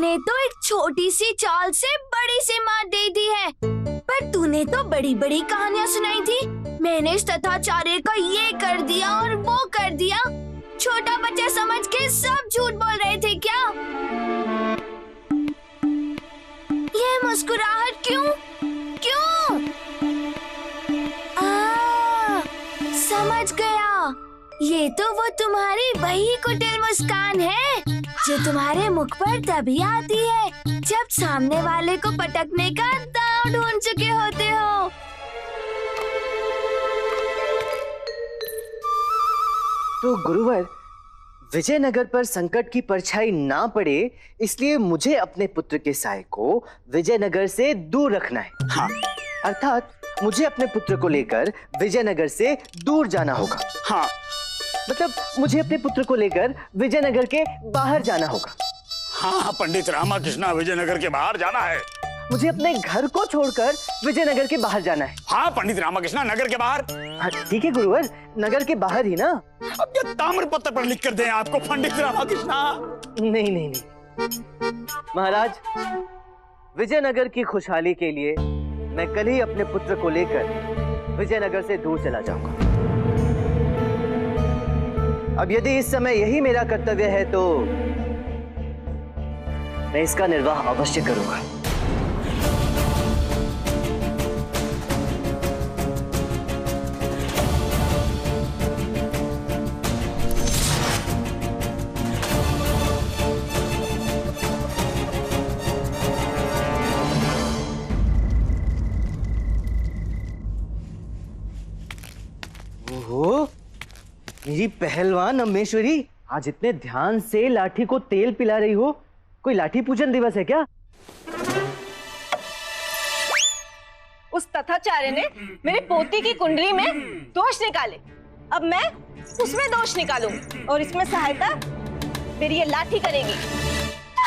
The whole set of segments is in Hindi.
तूने तो एक छोटी सी चाल से बड़ी सी मात दे दी है, पर तूने तो बड़ी बड़ी कहानियाँ सुनाई थी। मैंने इस तथाचार्य का ये कर दिया और वो कर दिया, छोटा बच्चा समझ के सब झूठ बोल रहे थे क्या? ये मुस्कुराहट क्यों क्यों? समझ गया, ये तो वो तुम्हारी वही कुटिल मुस्कान है जो तुम्हारे मुख पर तभी आती है जब सामने वाले को पटकने का दांव ढूंढ चुके होते हो। तो गुरुवर, विजयनगर पर संकट की परछाई ना पड़े इसलिए मुझे अपने पुत्र के साय को विजयनगर से दूर रखना है। हाँ। अर्थात मुझे अपने पुत्र को लेकर विजयनगर से दूर जाना होगा। हाँ। मतलब मुझे अपने पुत्र को लेकर विजयनगर के बाहर जाना होगा। हाँ पंडित रामाकृष्णा, विजयनगर के बाहर जाना है। मुझे अपने घर को छोड़कर विजयनगर के बाहर जाना है। हाँ पंडित रामाकृष्णा, नगर के बाहर। हाँ ठीक है गुरुवर, नगर के बाहर ही ना। अब ये ताम्रपत्र पर लिख कर दें आपको पंडित रामाकृष्णा? नहीं नहीं नहीं महाराज, विजयनगर की खुशहाली के लिए मैं कल ही अपने पुत्र को लेकर विजयनगर से दूर चला जाऊंगा। अब यदि इस समय यही मेरा कर्तव्य है तो मैं इसका निर्वाह अवश्य करूंगा। ओहो, मेरी पहलवान अम्मेश्वरी, आज इतने ध्यान से लाठी को तेल पिला रही हो। कोई लाठी पूजन दिवस है क्या? उस तथाचार्य ने मेरी पोती की कुंडली में दोष निकाले, अब मैं उसमें दोष निकालूंगी और इसमें सहायता मेरी ये लाठी करेगी।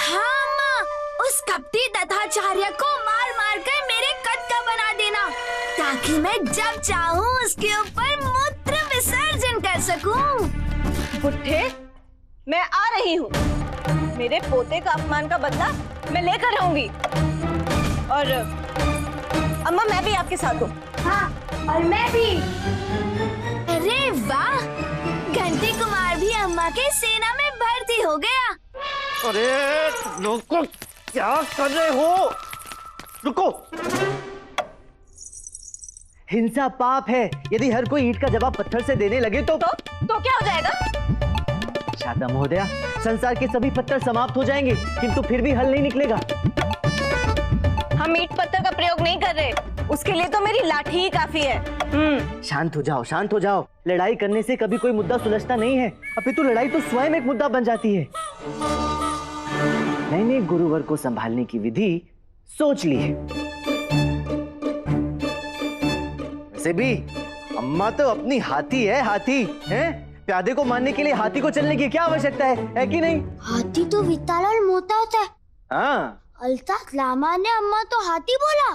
हाँ माँ, उस कपटी तथाचार्य को मार मार कर मेरे कद का बना देना, ताकि मैं जब चाहूँ उसके ऊपर मूत्र विसर्जन कर सकूं। बुढ़े, मैं आ रही हूँ। मेरे पोते का अपमान का बदला मैं लेकर रहूंगी। और अम्मा, मैं भी आपके साथ हूँ। हाँ, और मैं भी। अरे वाह, घंटी कुमार भी अम्मा के सेना में भर्ती हो गया। अरे रुको, क्या कर रहे हो? रुको। हिंसा पाप है। यदि हर कोई ईंट का जवाब पत्थर से देने लगे तो क्या हो जाएगा? शारदा महोदया, संसार के सभी पत्थर समाप्त हो जाएंगे, किंतु फिर भी हल नहीं निकलेगा। हम ईंट पत्थर का प्रयोग नहीं कर रहे, उसके लिए तो मेरी लाठी ही काफी है। शांत हो जाओ, शांत हो जाओ। लड़ाई करने से कभी कोई मुद्दा सुलझता नहीं है, अपितु लड़ाई तो स्वयं एक मुद्दा बन जाती है। मैंने गुरुवर को संभालने की विधि सोच ली है। वैसे भी अम्मा तो अपनी हाथी है, हाथी है। प्यादे को मारने के लिए हाथी को चलने की क्या आवश्यकता है कि नहीं? हाथी तो विकराल और मोटा होता है। हाँ, अर्थात लामा ने अम्मा तो हाथी बोला।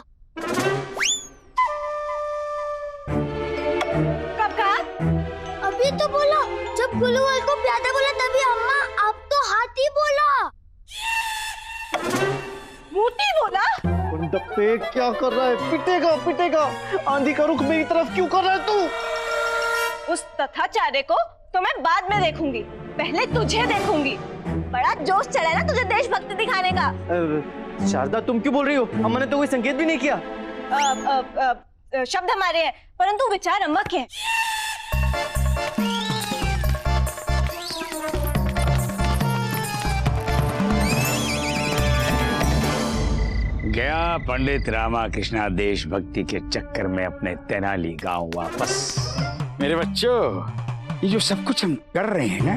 कब कहा? अभी तो बोला, जब गुरुवर को प्यादा बोला तभी अम्मा अब तो हाथी बोला। मोटी बोला? पे क्या कर रहा है? पिटेगा पिटेगा। आंधी का रुख मेरी तरफ क्यों कर रहा है तू? उस तथाचार्य को तो मैं बाद में देखूंगी, पहले तुझे देखूंगी। बड़ा जोश चढ़ा है ना तुझे देशभक्ति दिखाने का। शारदा, तुम क्यों बोल रही हो? अम्मा ने तो कोई संकेत भी नहीं किया। शब्द हमारे हैं, परंतु विचार अम्मा के हैं। गया पंडित रामाकृष्णा देशभक्ति के चक्कर में अपने तेनाली गांव वापस। मेरे बच्चों, ये जो सब कुछ हम कर रहे हैं ना,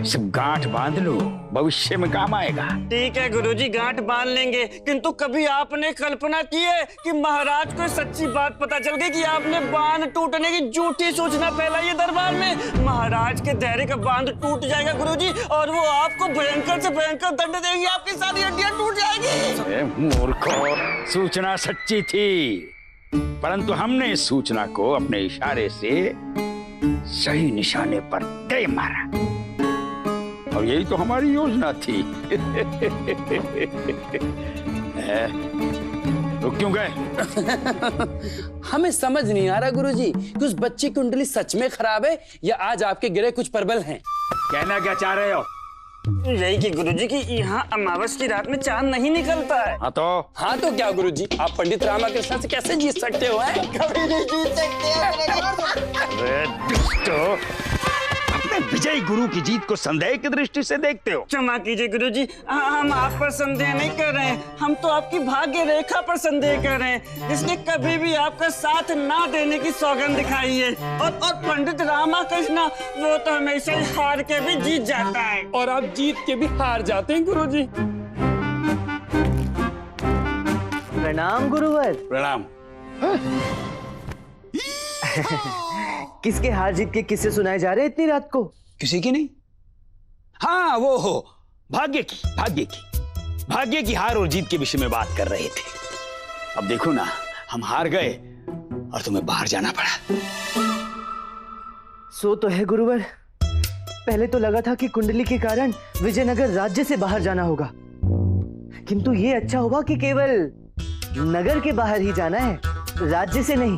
सब गांठ बांध लो, भविष्य में काम आएगा। ठीक है गुरुजी, गांठ बांध लेंगे, किंतु कभी आपने कल्पना की है कि महाराज को सच्ची बात पता चल गई कि आपने बांध टूटने की झूठी सूचना फैलाई है दरबार में? महाराज के धैर्य का बांध टूट जाएगा गुरुजी, और वो आपको भयंकर से भयंकर दंड देंगे, आपकी सारी हड्डियां टूट जाएगी। मूर्खों, सूचना सच्ची थी, परंतु हमने इस सूचना को अपने इशारे से सही निशाने पर दे मारा, और यही तो हमारी योजना थी। रुक क्यों गए? हमें समझ नहीं आ रहा गुरुजी कि उस बच्ची की कुंडली सच में खराब है या आज आपके गिरे कुछ परबल हैं। कहना क्या चाह रहे हो? यही कि गुरुजी की यहाँ अमावस की रात में चांद नहीं निकलता है। हाँ तो क्या गुरुजी, आप पंडित रामाकृष्ण से कैसे जीत सकते हो? कभी नहीं जीत सकते। अरे दुष्टो, अपने विजयी गुरु की जीत को संदेह की दृष्टि से देखते हो। क्षमा कीजिए गुरुजी, हम आप पर संदेह नहीं कर रहे हैं, हम तो आपकी भाग्य रेखा पर संदेह कर रहे हैं, जिसने कभी भी आपका साथ ना देने की सौगंध दिखाई है। और पंडित रामाकृष्ण वो तो हमेशा ही हार के भी जीत जाता है। और आप जीत के भी हार जाते हैं गुरुजी। प्रणाम गुरुवर। प्रणाम। किसके हार जीत के किस्से सुनाए जा रहे हैं इतनी रात को? किसी की नहीं। हाँ वो हो भाग्य की हार और जीत के विषय में बात कर रहे थे। अब देखो ना, हम हार गए और तुम्हें बाहर जाना पड़ा। सो तो है गुरुवर, पहले तो लगा था कि कुंडली के कारण विजयनगर राज्य से बाहर जाना होगा, किंतु ये अच्छा हुआ कि केवल नगर के बाहर ही जाना है, राज्य से नहीं।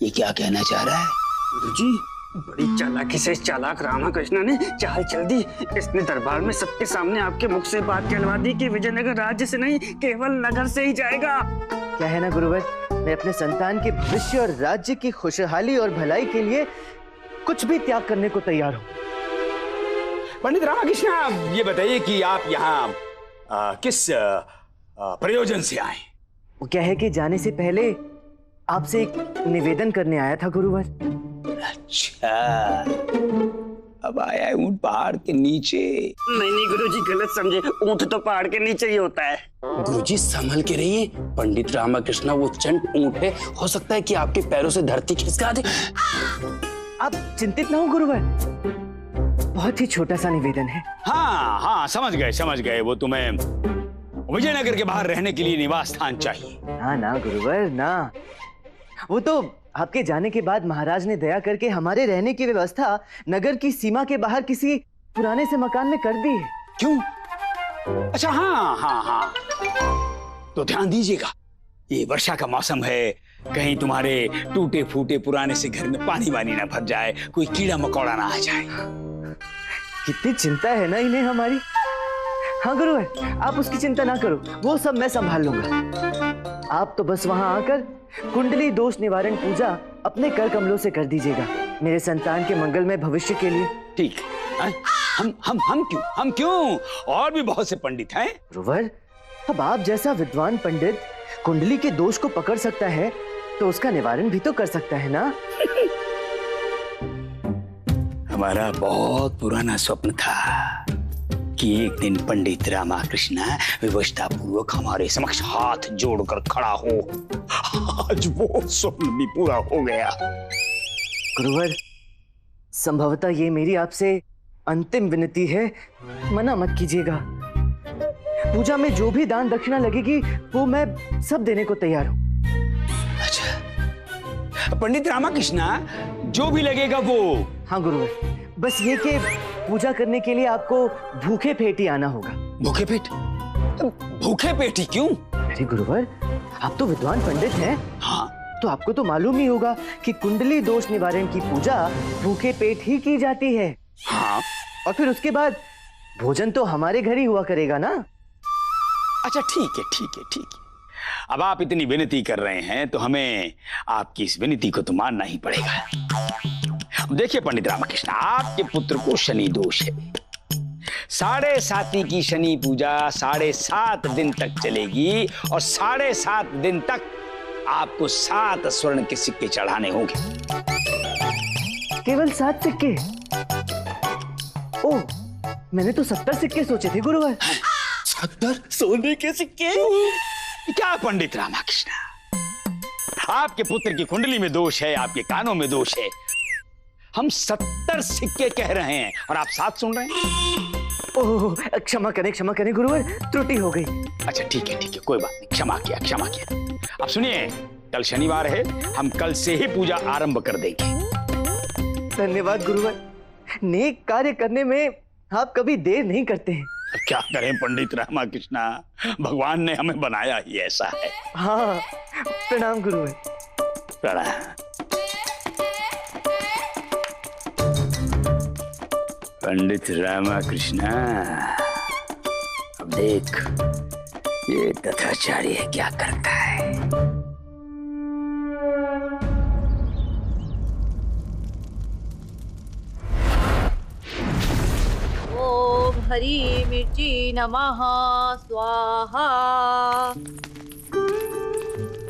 ये क्या कहना चाह रहा है? गुरुजी, बड़ी चालाकी से इस चालाक रामाकृष्ण ने चाल चल दी। इसने दरबार में सबके सामने आपके मुख से बात कहलवा दी कि विजयनगर राज्य से नहीं, केवल नगर से ही जाएगा। क्या है ना गुरुवर, मैं अपने संतान के भविष्य और राज्य की खुशहाली और भलाई के लिए कुछ भी त्याग करने को तैयार हूँ। पंडित रामाकृष्ण, ये बताइए कि आप यहाँ किस प्रयोजन से आए? वो क्या है कि जाने से पहले आपसे एक निवेदन करने आया था गुरुवर। अच्छा, अब आया है ऊंट पहाड़ के नीचे। नहीं गुरुजी, गलत समझे, ऊंट तो पहाड़ के नीचे ही होता है। गुरुजी संभल के रहिए, पंडित रामाकृष्ण वो चंट ऊंट है, हो सकता है कि आपके पैरों से धरती खिसका दे। आप चिंतित ना हो गुरुवर, बहुत ही छोटा सा निवेदन है। हाँ समझ गए। वो तुम्हें विजयनगर के बाहर रहने के लिए निवास स्थान चाहिए। ना गुरुवर ना, वो तो आपके जाने के बाद महाराज ने दया करके हमारे रहने की व्यवस्था नगर की सीमा के बाहर किसी पुराने से मकान में कर दी है। क्यों? अच्छा हाँ, तो ध्यान दीजिएगा, ये वर्षा का मौसम है, कहीं तुम्हारे टूटे फूटे पुराने से घर में पानी वानी ना भर जाए, कोई कीड़ा मकोड़ा ना आ जाए। कितनी चिंता है ना इन्हें हमारी। हाँ गुरुवर, आप उसकी चिंता ना करो, वो सब मैं संभाल लूंगा। आप तो बस वहां आकर कुंडली दोष निवारण पूजा अपने कर कमलों से कर दीजिएगा, मेरे संतान के मंगलमय भविष्य के लिए। ठीक है? हम क्यों? और भी बहुत से पंडित हैं। गुरुवर, अब आप जैसा विद्वान पंडित कुंडली के दोष को पकड़ सकता है तो उसका निवारण भी तो कर सकता है ना। हमारा बहुत पुराना स्वप्न था कि एक दिन पंडित रामाकृष्ण व्यवस्था पूर्वक हमारे समक्ष हाथ जोड़कर खड़ा हो। आज वो स्वप्न भी पूरा हो गया। गुरुवर, संभवतः ये मेरी आपसे अंतिम विनती है, मना मत कीजिएगा। पूजा में जो भी दान दक्षिणा लगेगी वो मैं सब देने को तैयार हूँ। अच्छा पंडित रामाकृष्ण, जो भी लगेगा वो। हाँ गुरुवर, बस ये कि पूजा करने के लिए आपको भूखे पेट ही आना होगा। भूखे पेट? भूखे पेट ही क्यों? अरे गुरुवर, आप तो विद्वान पंडित हैं। हाँ, तो आपको तो मालूम ही होगा कि कुंडली दोष निवारण की पूजा भूखे पेट ही की जाती है। हाँ, और फिर उसके बाद भोजन तो हमारे घर ही हुआ करेगा ना। अच्छा ठीक है। अब आप इतनी विनती कर रहे हैं तो हमें आपकी इस विनती को तो मानना ही पड़ेगा। देखिए पंडित रामाकृष्ण, आपके पुत्र को शनि दोष है। 7.5 की शनि पूजा 7.5 दिन तक चलेगी और 7.5 दिन तक आपको 7 स्वर्ण के सिक्के चढ़ाने होंगे। केवल 7 सिक्के? ओह, मैंने तो 70 सिक्के सोचे थे गुरुवर। 70 सोने के सिक्के? क्या पंडित रामाकृष्ण, आपके पुत्र की कुंडली में दोष है, आपके कानों में दोष है। हम 70 सिक्के कह रहे हैं और आप 7 सुन रहे हैं। ओह, क्षमा करें गुरुवर, त्रुटि हो गई। अच्छा ठीक है, कोई बात नहीं, क्षमा किया। अब सुनिए, कल शनिवार है, हम कल से ही पूजा आरंभ कर देंगे। धन्यवाद गुरुवर, नेक कार्य करने में आप कभी देर नहीं करते हैं। क्या करें पंडित रामाकृष्णा, भगवान ने हमें बनाया ही ऐसा है। हाँ, प्रणाम गुरुवर। प्रणाम। पंडित रामाकृष्णा, अब देख ये तथाचार्य क्या करता है। ओम हरि मिर्ची नमः स्वाहा।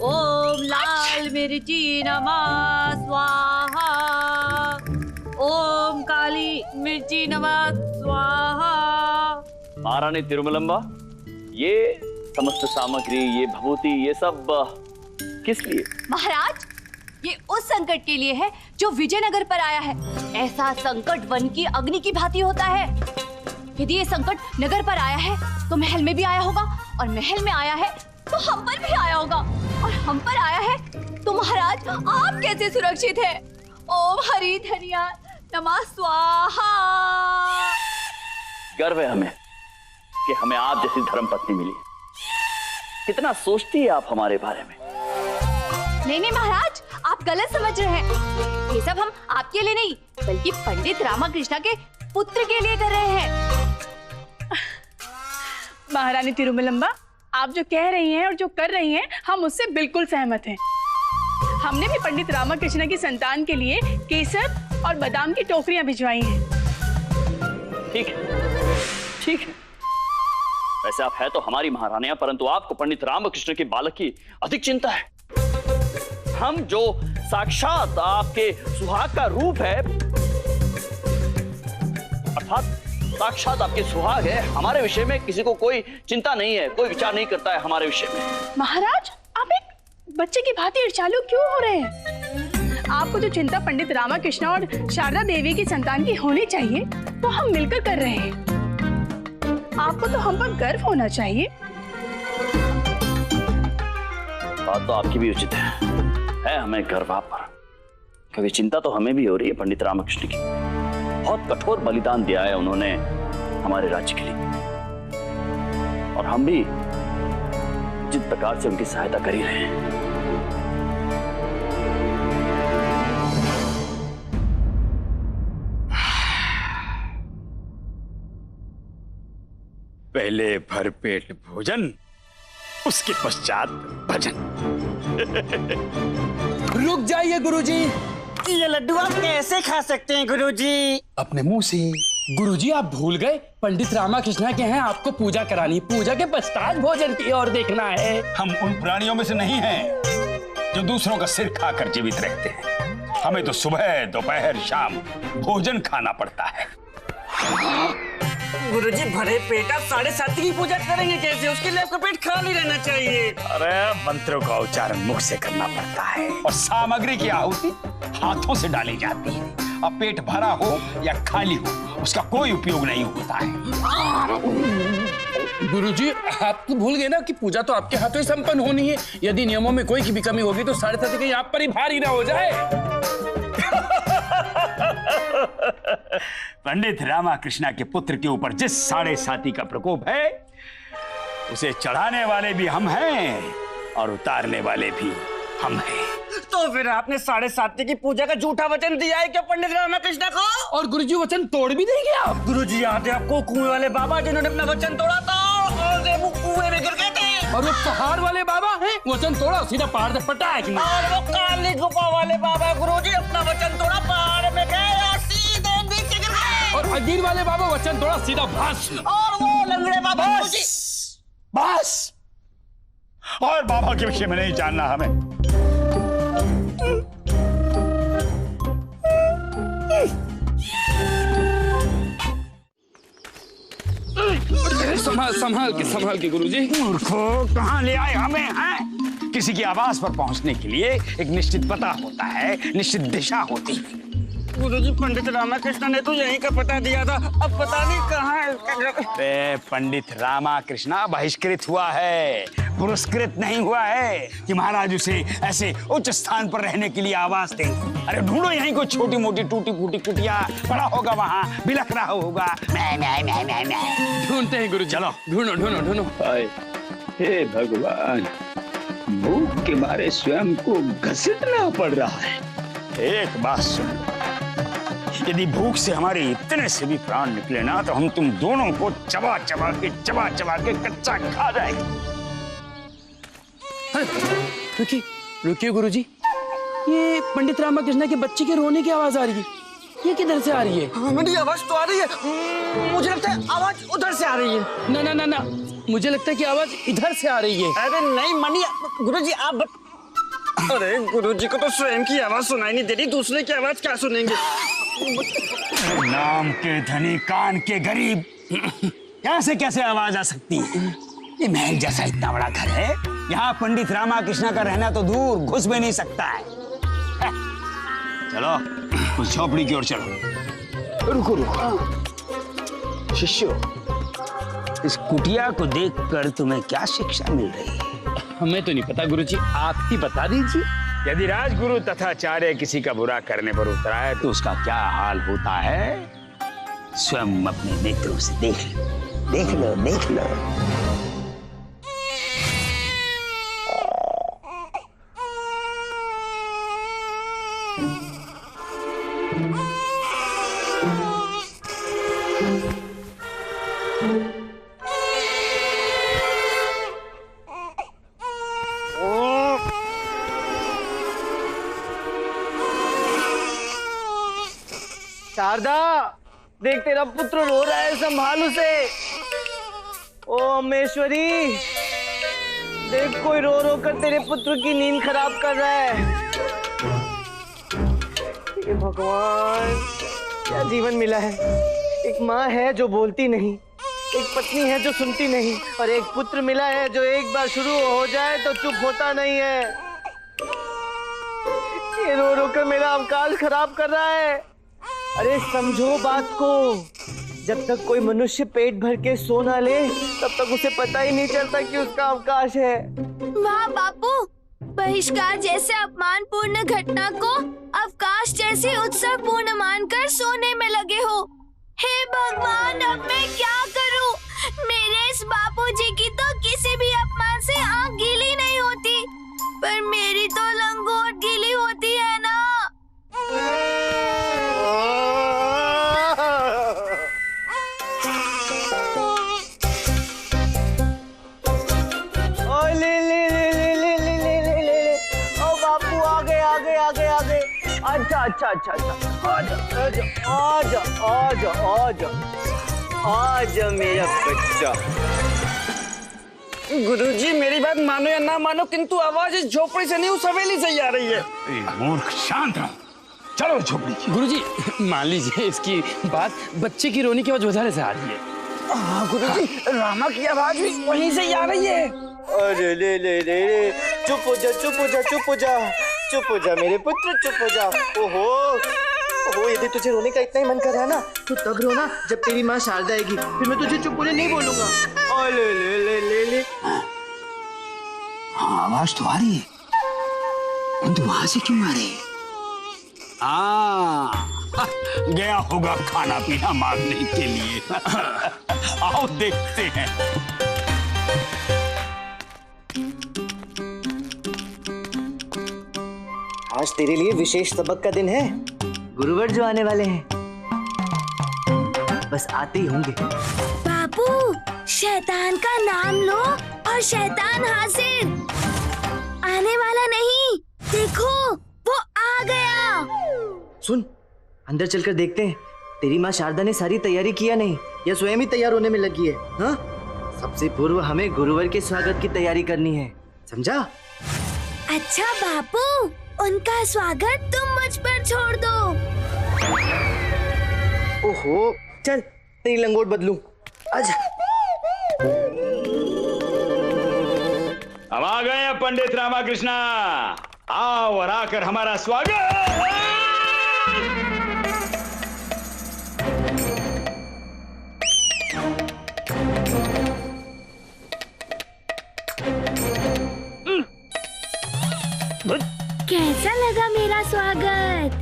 ओम लाल मिर्ची नमः स्वाहा। ओम काली मिर्ची नमः स्वाहा। महारानी तिरुमलम्बा, ये समस्त सामग्री, ये भभूति, ये सब किस लिए? महाराज, ये उस संकट के लिए है जो विजयनगर पर आया है। ऐसा संकट वन की अग्नि की भांति होता है। यदि ये संकट नगर पर आया है तो महल में भी आया होगा, और महल में आया है तो हम पर भी आया होगा, और हम पर आया है तो महाराज आप कैसे सुरक्षित है? ओम हरि धनिया नमः स्वाहा। गर्व है हमें कि हमें आप जैसी धर्मपत्नी मिली। कितना सोचती है आप हमारे बारे में। नहीं नहीं महाराज, आप गलत समझ रहे हैं। ये सब हम आपके लिए नहीं बल्कि पंडित रामाकृष्णा के पुत्र के लिए कर रहे हैं। महारानी तिरुमलम्बा, आप जो कह रही हैं और जो कर रही हैं हम उससे बिल्कुल सहमत हैं। हमने भी पंडित रामाकृष्णा की संतान के लिए केसर और बादाम की टोकरियां भिजवाई हैं। ठीक है, ठीक है। वैसे आप है तो हमारी महारानियां, परंतु आपको पंडित रामकृष्ण के बालक की अधिक चिंता है। हम जो साक्षात आपके सुहाग का रूप है, अर्थात साक्षात आपके सुहाग है, हमारे विषय में किसी को कोई चिंता नहीं है, कोई विचार नहीं करता है हमारे विषय में। महाराज, आप एक बच्चे की भांति ईर्ष्यालु क्यों हो रहे हैं? आपको जो चिंता पंडित रामाकृष्ण और शारदा देवी की संतान की होनी चाहिए तो हम मिलकर कर रहे हैं। आपको तो हम पर गर्व होना चाहिए। बात तो आपकी भी उचित है हमें गर्व आप पर, क्योंकि चिंता तो हमें भी हो रही है पंडित रामकृष्ण की। बहुत कठोर बलिदान दिया है उन्होंने हमारे राज्य के लिए, और हम भी जिस प्रकार से उनकी सहायता कर ही रहे हैं। पहले भरपेट भोजन, उसके पश्चात भजन। रुक जाइए गुरुजी। ये लड्डू आप कैसे खा सकते हैं गुरुजी? अपने मुंह से। गुरुजी, आप भूल गए पंडित रामाकृष्ण के हैं, आपको पूजा करानी, पूजा के पश्चात भोजन की ओर देखना है। हम उन प्राणियों में से नहीं हैं जो दूसरों का सिर खाकर जीवित रहते हैं। हमें तो सुबह दोपहर शाम भोजन खाना पड़ता है। गुरुजी, भरे पेट आप 7:30 की पूजा करेंगे कैसे? उसके लिए आपका पेट खाली रहना चाहिए। अरे मंत्रों का उच्चारण मुख से करना पड़ता है, और सामग्री की आहुति हाथों से डाली जाती है। अब पेट भरा हो या खाली हो, उसका कोई उपयोग नहीं होता है। गुरुजी, आप तो भूल गए ना कि पूजा तो आपके हाथों ही संपन्न होनी है। यदि नियमों में कोई भी कमी होगी तो 7:30 कहीं आप पर ही भारी ना हो जाए। पंडित रामाकृष्णा के पुत्र के ऊपर जिस 7:30 का प्रकोप है, उसे चढ़ाने वाले भी हम हैं और उतारने वाले भी हम हैं। तो फिर आपने 7:30 की पूजा का झूठा वचन दिया है क्या पंडित रामकृष्ण को? और गुरुजी, वचन तोड़ भी देंगे आप? गुरुजी, याद है आपको कुएं वाले बाबा जिन्होंने अपना वचन तोड़ा था और वो कुएं में गिर गए थे? और वो पहाड़ वाले बाबा हैं, वचन तोड़ा सीधा पहाड़ से पटाख में। और वो काली गुफा वाले बाबा गुरुजी अपना वचन तोड़ा, पहाड़ में गए और सीधे नीचे गिर गए। और अगीर वाले बाबा वचन तोड़ा सीधा भस्म। और वो लंगड़े बाबा गुरुजी। बस, और बाबा के विषय में नहीं जानना हमें। संभाल के गुरुजी। मूर्खों, कहाँ ले आए हमें हैं? किसी की आवाज पर पहुंचने के लिए एक निश्चित पता होता है, निश्चित दिशा होती है। गुरुजी पंडित रामाकृष्ण ने तो यहीं का पता दिया था, अब पता नहीं कहाँ है इसका घर। अरे पंडित रामाकृष्ण बहिष्कृत हुआ है, पुरस्कृत नहीं हुआ है कि महाराज उसे ऐसे उच्च स्थान पर रहने के लिए आवास दें। अरे ढूंढो यहीं कोई छोटी मोटी टूटी फूटी कुटिया, पड़ा होगा वहाँ, बिलख रहा होगा। मैं। ढूंढते हैं गुरुजी। चलो ढूंढो ढूंढो ढूंढो। हे भगवान, भूख के मारे स्वयं को घसीटना पड़ रहा है। एक बात सुन, यदि भूख से हमारे इतने से भी प्राण निकले ना तो हम तुम दोनों को चबा चबा के कच्चा खा जाएंगे। रुकिए रुकिए गुरुजी, ये पंडित रामाकृष्ण के बच्चे के रोने की आवाज आ रही है, ये किधर से आ रही है? मेरी आवाज तो आ रही है, मुझे लगता है आवाज उधर से आ रही है। ना ना ना ना, मुझे लगता है कि आवाज इधर से आ रही है। अरे नहीं मनी, गुरुजी आप अरे गुरुजी को तो स्वयं की आवाज सुनाई नहीं दे रही, दूसरे की आवाज क्या सुनेंगे? नाम के धनी कान के गरीब, कैसे कैसे आवाज आ सकती है? ये महल जैसा इतना बड़ा घर है, यहाँ पंडित रामाकृष्ण का रहना तो दूर, घुस भी नहीं सकता है। चलो उस झोपड़ी की ओर चलो। रुको रुको शिष्यो, इस कुटिया को देखकर तुम्हें क्या शिक्षा मिल रही है? हमें तो नहीं पता गुरुजी, आप ही बता दीजिए। यदि राजगुरु तथा आचार्य किसी का बुरा करने पर उतर आए तो उसका क्या हाल होता है, स्वयं अपने नेत्रों से देख लो, देख लो, देख लो। शारदा, देख तेरा पुत्र रो रहा है, संभाल उसे। ओ अम्मेश्वरी, देख कोई रो रो कर तेरे पुत्र की नींद खराब कर रहा है। हे भगवान, क्या जीवन मिला है। एक माँ है जो बोलती नहीं, एक पत्नी है जो सुनती नहीं, और एक पुत्र मिला है जो एक बार शुरू हो जाए तो चुप होता नहीं है। ये रो रो कर मेरा अवकाश खराब कर रहा है। अरे समझो बात को, जब तक कोई मनुष्य पेट भर के सो ना ले तब तक उसे पता ही नहीं चलता कि उसका अवकाश है। वाह बापू, बहिष्कार जैसे अपमानपूर्ण घटना को अवकाश जैसे उत्सवपूर्ण मानकर सोने में लगे हो। हे भगवान, अब मैं क्या करूं? मेरे इस बापूजी की तो किसी भी अपमान से आंख गीली नहीं होती, पर मेरी तो लंगोट गीली होती है ना। अच्छा अच्छा अच्छा अच्छा, आजा आजा आजा आजा आजा मेरा बच्चा। गुरुजी मेरी बात मानो या ना मानो, किंतु आवाज इस झोपड़ी से नहीं, उस हवेली से ही आ रही है। मूर्ख, शांत रहो, चलो झोपड़ी की। गुरुजी मान लीजिए इसकी बात, बच्चे की रोने की आवाज उधर से आ रही है। गुरुजी रामा की आवाज भी वहीं से ही आ रही है। अरे ले ले ले, चुप हो जा, चुप हो जा, चुप हो जा, चुप हो जा मेरे पुत्र, चुप हो जा। ओहो ओहो, यदि तुझे रोने का इतना ही मन कर रहा है ना तो तब रोना जब तेरी माँ शारदा आएगी, फिर मैं तुझे चुप होने नहीं बोलूंगा। ओ ले ले ले ले ले। हाँ आवाज तो आ रही है, परंतु वहां से क्यों आ रही है? गया होगा खाना पीना मांगने के लिए। आओ देखते हैं। आज तेरे लिए विशेष सबक का दिन है, गुरुवर जो आने वाले हैं, बस आते ही होंगे। बापू, शैतान का नाम लो और शैतान हाजिर। आने वाला नहीं, देखो वो आ गया। सुन, अंदर चलकर देखते हैं तेरी माँ शारदा ने सारी तैयारी किया नहीं या स्वयं ही तैयार होने में लगी है। हाँ, सबसे पूर्व हमें गुरुवर के स्वागत की तैयारी करनी है, समझा? अच्छा बापू, उनका स्वागत तुम मुझ पर छोड़ दो। ओहो, चल तेरी लंगोट बदलूं, आजा। अब आ गए पंडित रामाकृष्ण, आओ और आकर हमारा स्वागत। कैसा लगा मेरा स्वागत?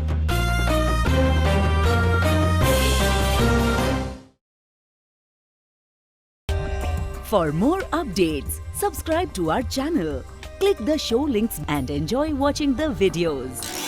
For more updates, subscribe to our channel, click the show links and enjoy watching the videos.